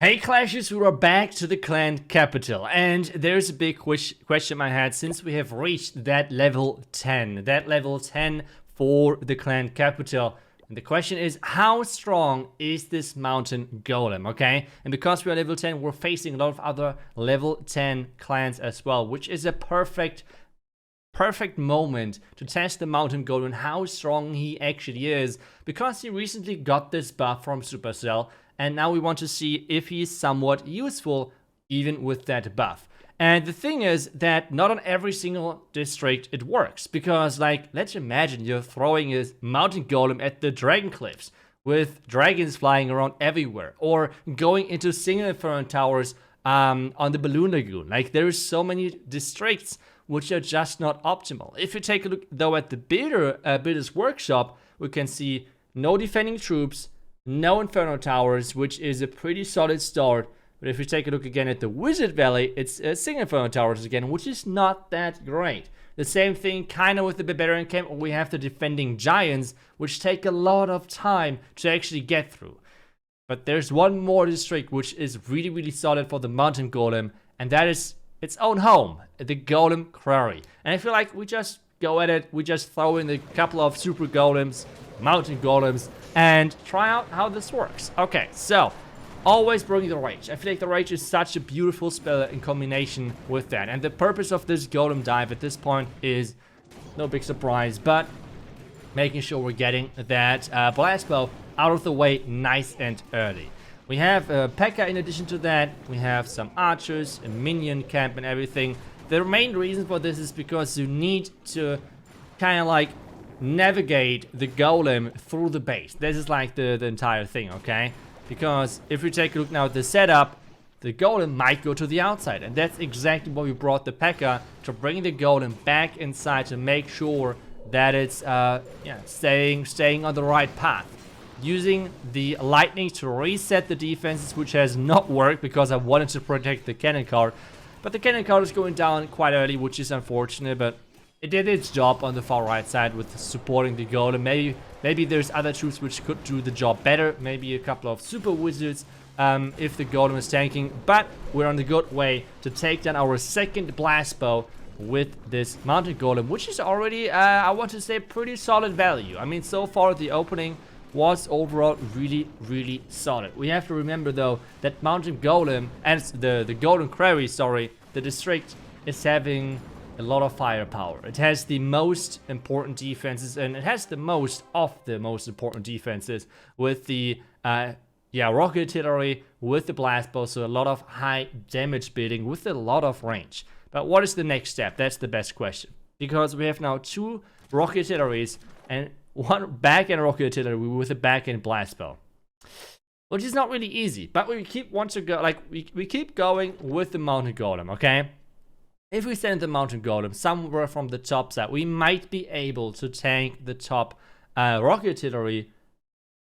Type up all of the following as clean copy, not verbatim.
Hey Clashes, we are back to the clan capital, and there's a big question in my head since we have reached that level 10. That level 10 for the clan capital. And the question is, how strong is this mountain golem, okay? And because we are level 10, we're facing a lot of other level 10 clans as well, which is a perfect moment to test the mountain golem and how strong he actually is, because he recently got this buff from Supercell. And now we want to see if he's somewhat useful even with that buff. And the thing is that not on every single district it works. Because, like, let's imagine you're throwing a mountain golem at the dragon cliffs with dragons flying around everywhere. Or going into single inferno towers on the balloon lagoon. Like, there's so many districts which are just not optimal. If you take a look though at the builder's workshop, we can see no defending troops, no Inferno Towers, which is a pretty solid start. But if you take a look again at the Wizard Valley, it's single Inferno Towers again, which is not that great. The same thing kind of with the Barbarian Camp, where we have the Defending Giants, which take a lot of time to actually get through. But there's one more district which is really, really solid for the Mountain Golem, and that is its own home, the Golem Quarry. And I feel like we just go at it, we just throw in a couple of Super Golems, Mountain Golems, and try out how this works. Okay, so always bring the Rage. I feel like the Rage is such a beautiful spell in combination with that. And the purpose of this Golem dive at this point is no big surprise, but making sure we're getting that blast bow out of the way nice and early. We have P.E.K.K.A. in addition to that. We have some archers, a minion camp and everything. The main reason for this is because you need to kind of like navigate the golem through the base. This is like the entire thing, okay? Because if we take a look now at the setup, the golem might go to the outside, and that's exactly why we brought the P.E.K.K.A. to bring the golem back inside to make sure that it's staying on the right path. Using the lightning to reset the defenses, which has not worked because I wanted to protect the cannon cart. But the cannon cart is going down quite early, which is unfortunate, but it did its job on the far right side with supporting the golem. Maybe there's other troops which could do the job better. Maybe a couple of super wizards if the golem is tanking. But we're on the good way to take down our second blast bow with this mountain golem, which is already, I want to say, pretty solid value. I mean, so far the opening was overall really, really solid. We have to remember though that mountain golem and the golden quarry, sorry, the district is having a lot of firepower. It has the most important defenses, and it has the most of the most important defenses with the rocket artillery, with the blast bow, so a lot of high damage building with a lot of range. But what is the next step? That's the best question, because we have now two rocket artilleries and one back-end rocket artillery with a back-end blast bow, which is not really easy. But we keep we keep going with the mountain golem, okay? If we send the mountain golem somewhere from the top side, we might be able to tank the top rocket artillery,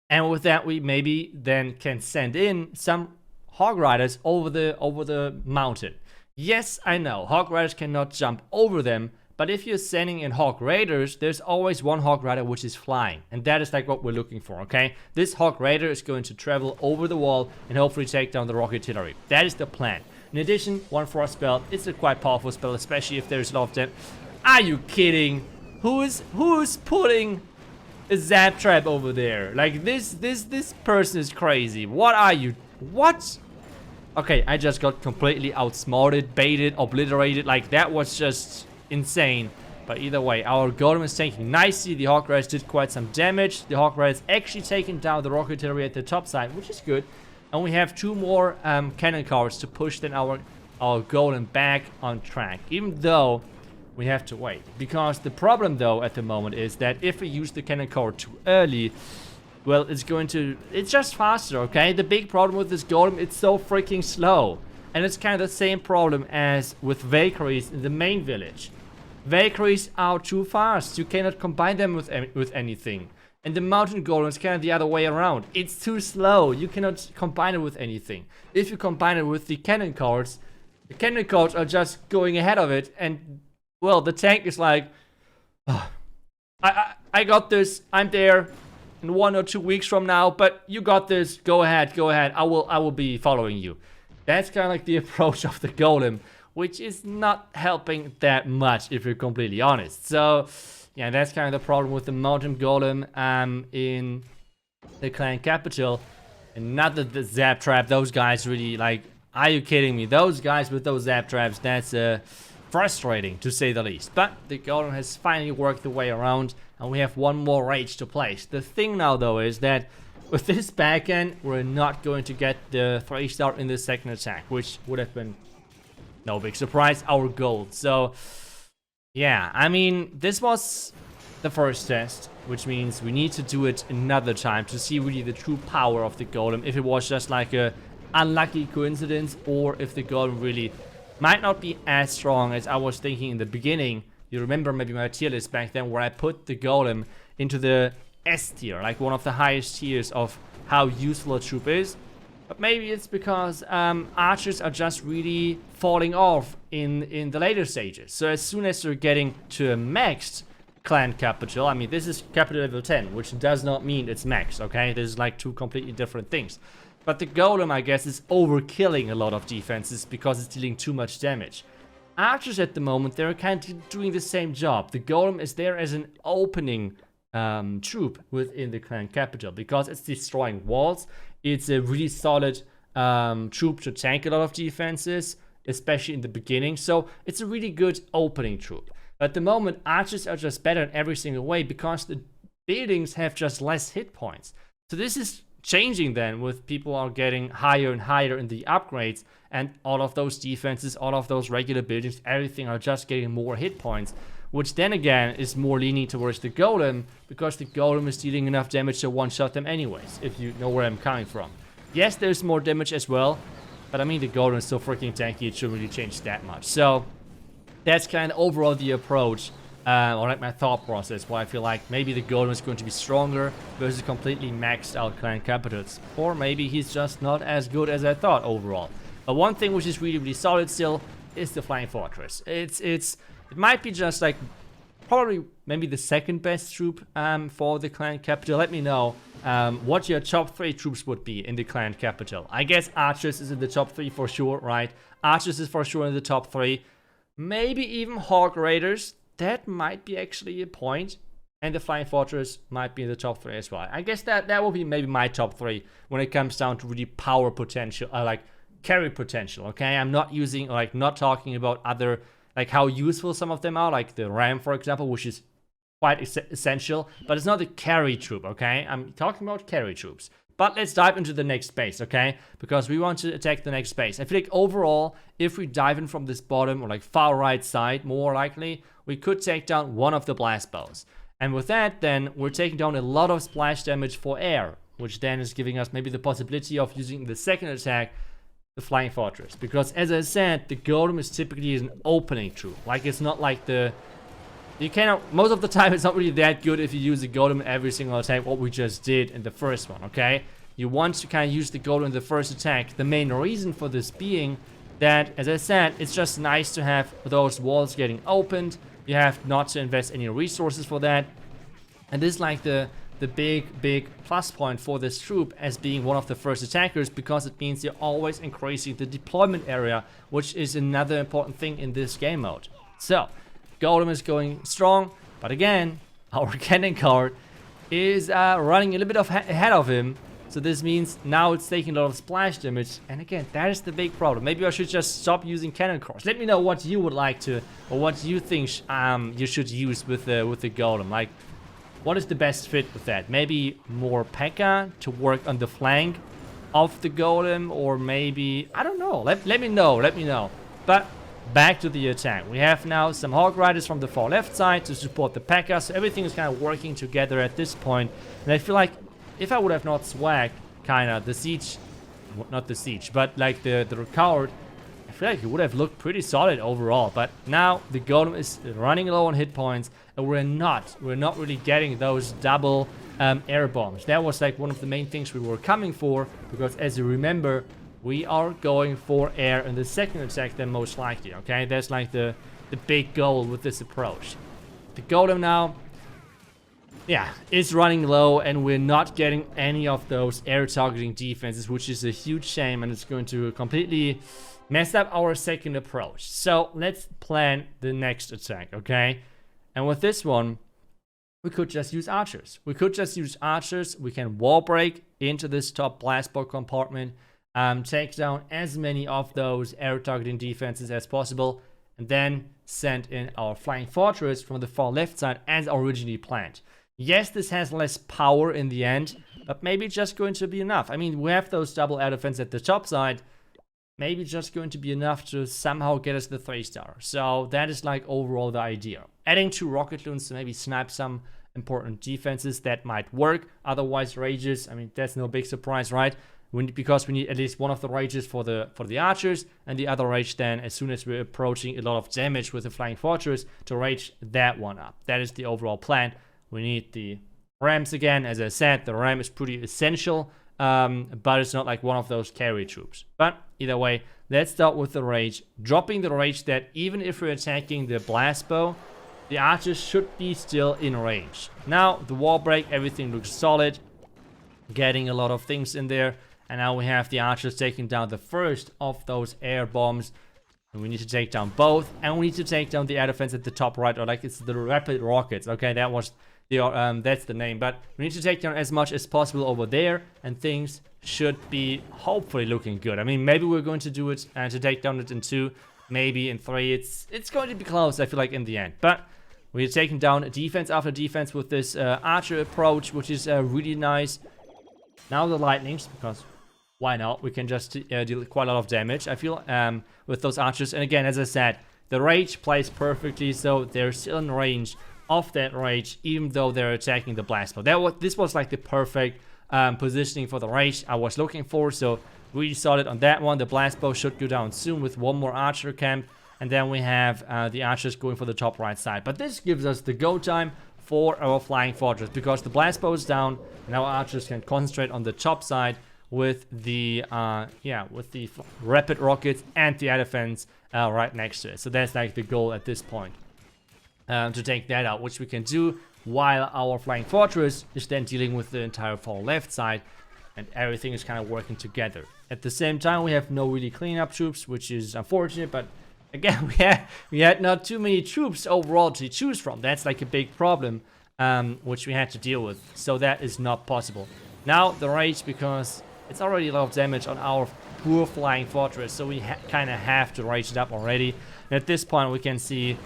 and with that we maybe then can send in some hog riders over the mountain. Yes, I know hog riders cannot jump over them, but if you're sending in hog raiders, there's always one hog rider which is flying, and that is like what we're looking for, okay? This hog raider is going to travel over the wall and hopefully take down the rocket artillery. That is the plan. In addition, one frost spell, it's a quite powerful spell, especially if there's a lot of them. Are you kidding? Who's putting a zap trap over there? Like, this person is crazy. What are you? What? Okay, I just got completely outsmarted, baited, obliterated. Like, that was just insane. But either way, our golem is tanking nicely. The hog riders did quite some damage. The hog riders actually taking down the rocket artillery at the top side, which is good. And we have two more cannon carts to push then our golem back on track, even though we have to wait. Because the problem though at the moment is that if we use the cannon cart too early, well, it's just faster, okay? The big problem with this golem, it's so freaking slow. And it's kind of the same problem as with Valkyries in the main village. Valkyries are too fast. You cannot combine them with anything. And the mountain golem is kind of the other way around. It's too slow. You cannot combine it with anything. If you combine it with the cannon carts are just going ahead of it, and well, the tank is like, oh, I got this. I'm there. in 1 or 2 weeks from now, but you got this. Go ahead, go ahead. I will be following you. That's kind of like the approach of the Golem, which is not helping that much if you're completely honest. So yeah, that's kind of the problem with the Mountain Golem in the clan capital. And not that the zap trap, those guys really like, are you kidding me? Those guys with those zap traps, that's frustrating to say the least. But the Golem has finally worked the way around, and we have one more rage to place. The thing now though is that with this backend, we're not going to get the 3-star in the second attack, which would have been, no big surprise, our goal. So yeah, I mean, this was the first test, which means we need to do it another time to see really the true power of the Golem. If it was just like a unlucky coincidence, or if the Golem really might not be as strong as I was thinking in the beginning. You remember maybe my tier list back then where I put the Golem into the S tier, like one of the highest tiers of how useful a troop is. But maybe it's because archers are just really falling off in the later stages. So as soon as you're getting to a maxed clan capital, I mean, this is capital level 10, which does not mean it's maxed, okay? This is like two completely different things. But the Golem, I guess, is overkilling a lot of defenses because it's dealing too much damage. Archers at the moment, they're kind of doing the same job. The Golem is there as an opening troop within the clan capital because it's destroying walls. It's a really solid troop to tank a lot of defenses, especially in the beginning. So it's a really good opening troop. At the moment, archers are just better in every single way because the buildings have just less hit points. So this is changing then with people are getting higher and higher in the upgrades, and all of those defenses, all of those regular buildings, everything are just getting more hit points, which then again is more leaning towards the Golem because the Golem is dealing enough damage to one-shot them anyways, if you know where I'm coming from. Yes, there's more damage as well, but I mean the Golem is so freaking tanky, it shouldn't really change that much. So that's kind of overall the approach, or like my thought process, why I feel like maybe the Golem is going to be stronger versus completely maxed out clan capitals. Or maybe he's just not as good as I thought overall. But one thing which is really, really solid still is the Flying Fortress. It might be just like probably maybe the second best troop for the clan capital. Let me know what your top 3 troops would be in the clan capital. I guess Archers is in the top 3 for sure, right? Archers is for sure in the top 3. Maybe even Hawk Raiders. That might be actually a point. And the Flying Fortress might be in the top 3 as well. I guess that will be maybe my top 3 when it comes down to really power potential, like carry potential, okay? I'm not using, like, not talking about other, like how useful some of them are, like the Ram, for example, which is quite essential, but it's not the carry troop, okay? I'm talking about carry troops. But let's dive into the next base, okay? Because we want to attack the next base. I feel like overall, if we dive in from this bottom or like far right side, more likely, we could take down one of the blast bows. And with that, then, we're taking down a lot of splash damage for air, which then is giving us maybe the possibility of using the second attack, the Flying Fortress. Because as I said, the Golem is typically an opening troop. Like, it's not like the... You cannot, most of the time it's not really that good if you use the Golem in every single attack, what we just did in the first one, okay? You want to kind of use the Golem in the first attack. The main reason for this being that, as I said, it's just nice to have those walls getting opened. You have not to invest any resources for that. And this is like the big plus point for this troop as being one of the first attackers, because it means you're always increasing the deployment area, which is another important thing in this game mode. So, Golem is going strong, but again, our cannon card is running a little bit ahead of him. So this means now it's taking a lot of splash damage, and again, that is the big problem. Maybe I should just stop using cannon cards. Let me know what you would like to, or what you think you should use with the Golem. Like, what is the best fit with that? Maybe more P.E.K.K.A. to work on the flank of the Golem, or maybe, I don't know. Let me know. But back to the attack. We have now some Hawk Riders from the far left side to support the P.E.K.K.A. So everything is kind of working together at this point. And I feel like if I would have not swagged kind of the siege, not the siege, but like the recovered, I feel like it would have looked pretty solid overall. But now the Golem is running low on hit points, and we're not really getting those double air bombs. That was like one of the main things we were coming for, because as you remember, we are going for air in the second attack then most likely, okay? That's like the big goal with this approach. The Golem now, yeah, it's running low and we're not getting any of those air targeting defenses, which is a huge shame, and it's going to completely mess up our second approach. So let's plan the next attack, okay? And with this one, we could just use archers. We can wall break into this top blast bolt compartment, take down as many of those air targeting defenses as possible, and then send in our flying fortress from the far left side as originally planned. Yes, this has less power in the end, but maybe just going to be enough. I mean, we have those double air defense at the top side. Maybe just going to be enough to somehow get us the 3-star. So that is like overall the idea. Adding 2 rocket loons to maybe snipe some important defenses, that might work. Otherwise, rages, I mean, that's no big surprise, right? Because we need at least one of the rages for the archers, and the other rage then, as soon as we're approaching a lot of damage with the flying fortress, to rage that one up. That is the overall plan. We need the rams again. As I said, the ram is pretty essential, but it's not like one of those carry troops. But either way, let's start with the rage, dropping the rage that even if we're attacking the blast bow, the archers should be still in range. Now, the wall break, everything looks solid, getting a lot of things in there. And now we have the archers taking down the first of those air bombs. And we need to take down both. And we need to take down the air defense at the top right, or like it's the rapid rockets. Okay, that was the that's the name. But we need to take down as much as possible over there. And things should be hopefully looking good. I mean, maybe we're going to do it to take down it in 2. Maybe in 3. It's going to be close, I feel like, in the end. But we're taking down defense after defense with this archer approach, which is really nice. Now the lightnings, because why not? We can just deal quite a lot of damage, I feel, with those archers. And again, as I said, the rage plays perfectly, so they're still in range of that rage, even though they're attacking the blast bow. This was like the perfect positioning for the rage I was looking for, so really solid on that one. The blast bow should go down soon with one more archer camp. And then we have the archers going for the top right side. But this gives us the go time for our flying fortress, because the blast bow is down and our archers can concentrate on the top side with the rapid rockets and the air defense right next to it. So that's like the goal at this point, to take that out, which we can do while our flying fortress is then dealing with the entire far left side, and everything is kind of working together. At the same time, we have no really cleanup troops, which is unfortunate, but again, we had not too many troops overall to choose from. That's like a big problem, which we had to deal with. So that is not possible. Now the rage, because it's already a lot of damage on our poor flying fortress, so we kind of have to rage it up already. And at this point, we can see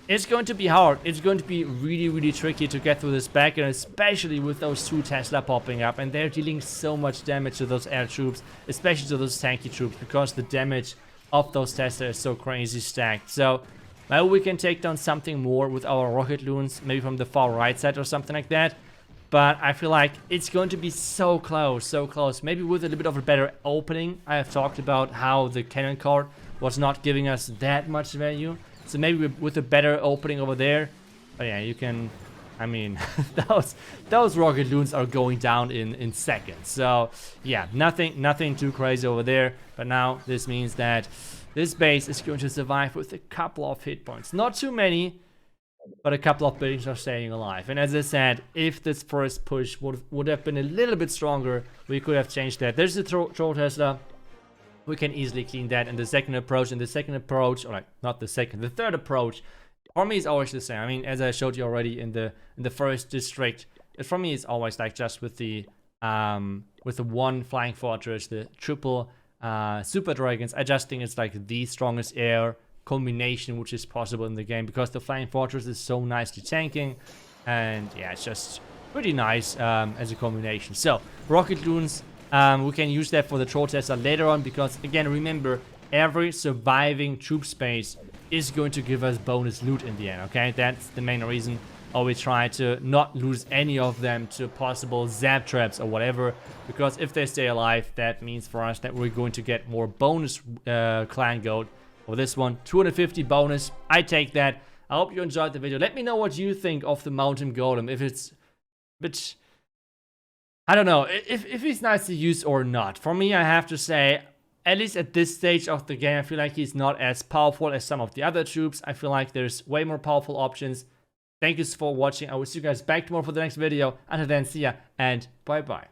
it's going to be hard. It's going to be really, really tricky to get through this back, and especially with those 2 Tesla popping up, and they're dealing so much damage to those air troops, especially to those tanky troops, because the damage of those Tesla is so crazy stacked. So maybe we can take down something more with our rocket loons, maybe from the far right side or something like that. But I feel like it's going to be so close, so close. Maybe with a little bit of a better opening. I have talked about how the cannon card was not giving us that much value. So maybe with a better opening over there. But yeah, you can, I mean, those rocket loons are going down in seconds. So yeah, nothing too crazy over there. But now this means that this base is going to survive with a couple of hit points. Not too many, but a couple of buildings are staying alive. And as I said, if this first push would have been a little bit stronger, we could have changed that. There's the troll Tesla. We can easily clean that in the second approach. And the second approach, or like not the second, the third approach, for me is always the same. I mean, as I showed you already in the first district, for me it's always like just with the one flying fortress, the triple super dragons. I just think it's like the strongest air combination which is possible in the game, because the flying fortress is so nicely tanking, and yeah, it's just pretty nice as a combination. So rocket loons, we can use that for the troll Tesla later on, because again, remember, every surviving troop space is going to give us bonus loot in the end. Okay, that's the main reason. Always try to not lose any of them to possible zap traps or whatever, because if they stay alive, that means for us that we're going to get more bonus clan gold. For this one, 250 bonus, I take that. I hope you enjoyed the video. Let me know what you think of the mountain golem, if it's a bit, I don't know, if he's nice to use or not. For me, I have to say, at least at this stage of the game, I feel like he's not as powerful as some of the other troops. I feel like there's way more powerful options. Thank you for watching. I will see you guys back tomorrow for the next video. Until then, see ya and bye bye.